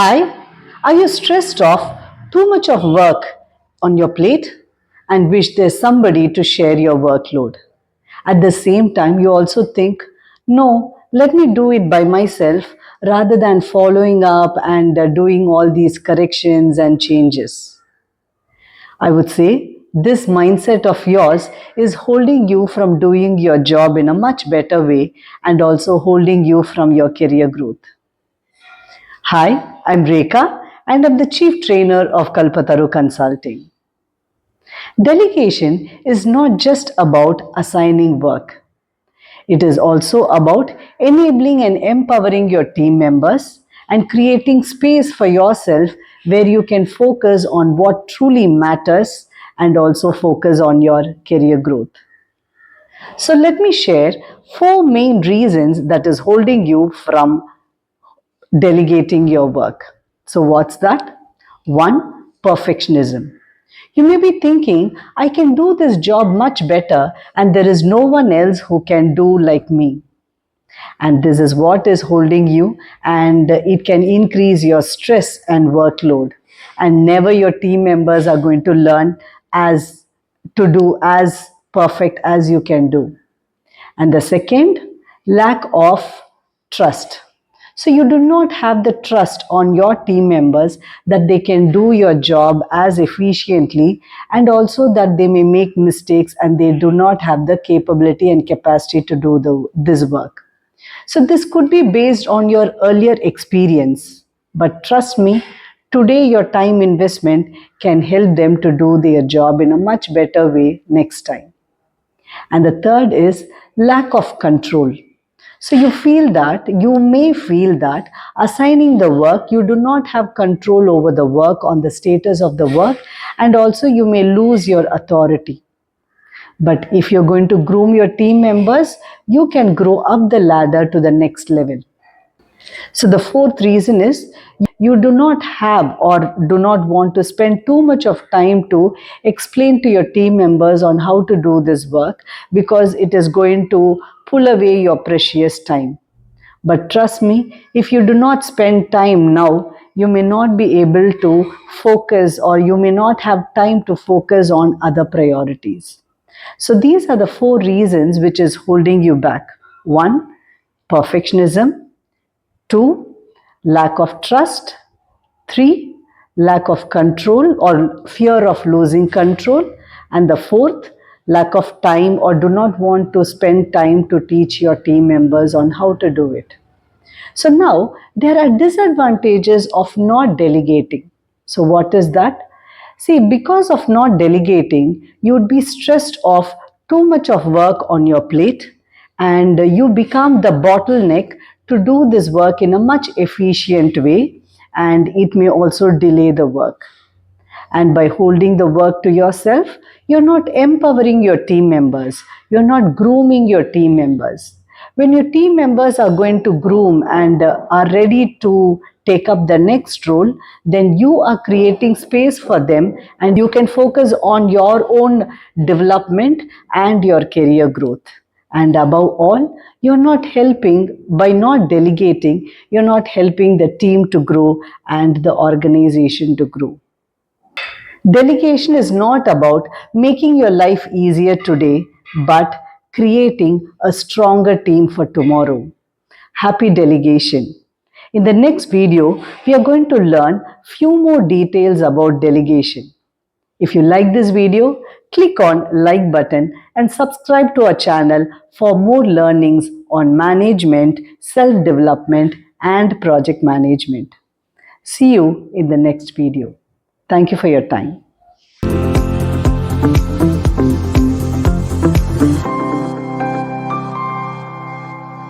Hi, are you stressed of too much of work on your plate and wish there's somebody to share your workload? At the same time, you also think, no, let me do it by myself rather than following up and doing all these corrections and changes. I would say this mindset of yours is holding you from doing your job in a much better way and also holding you from your career growth. Hi, I'm Rekha and I'm the Chief Trainer of Kalpatharu Consulting. Delegation is not just about assigning work. It is also about enabling and empowering your team members and creating space for yourself where you can focus on what truly matters and also focus on your career growth. So let me share four main reasons that is holding you from delegating your work. So, what's that? One, perfectionism. You may be thinking, I can do this job much better, and there is no one else who can do like me. And this is what is holding you, and it can increase your stress and workload. And never your team members are going to learn as to do as perfect as you can do. And the second, lack of trust. So you do not have the trust on your team members that they can do your job as efficiently and also that they may make mistakes and they do not have the capability and capacity to do this work. So this could be based on your earlier experience. But trust me, today your time investment can help them to do their job in a much better way next time. And the third is lack of control. So you may feel that assigning the work, you do not have control over the work, on the status of the work, and also you may lose your authority. But if you're going to groom your team members, you can grow up the ladder to the next level. So the fourth reason is you do not have or do not want to spend too much of time to explain to your team members on how to do this work because it is going to pull away your precious time. But trust me, if you do not spend time now, you may not be able to focus or you may not have time to focus on other priorities. So these are the four reasons which is holding you back. One, perfectionism. Two, lack of trust. Three, lack of control or fear of losing control. And the fourth, lack of time or do not want to spend time to teach your team members on how to do it. So now there are disadvantages of not delegating. So what is that? See, because of not delegating, you would be stressed of too much of work on your plate and you become the bottleneck to do this work in a much efficient way and it may also delay the work. And by holding the work to yourself, you're not empowering your team members. You're not grooming your team members. When your team members are going to groom and are ready to take up the next role, then you are creating space for them and you can focus on your own development and your career growth. And above all, you're not helping, by not delegating, you're not helping the team to grow and the organization to grow. Delegation is not about making your life easier today, but creating a stronger team for tomorrow. Happy delegation. In the next video, we are going to learn few more details about delegation. If you like this video, click on like button and subscribe to our channel for more learnings on management, self-development and project management. See you in the next video. Thank you for your time.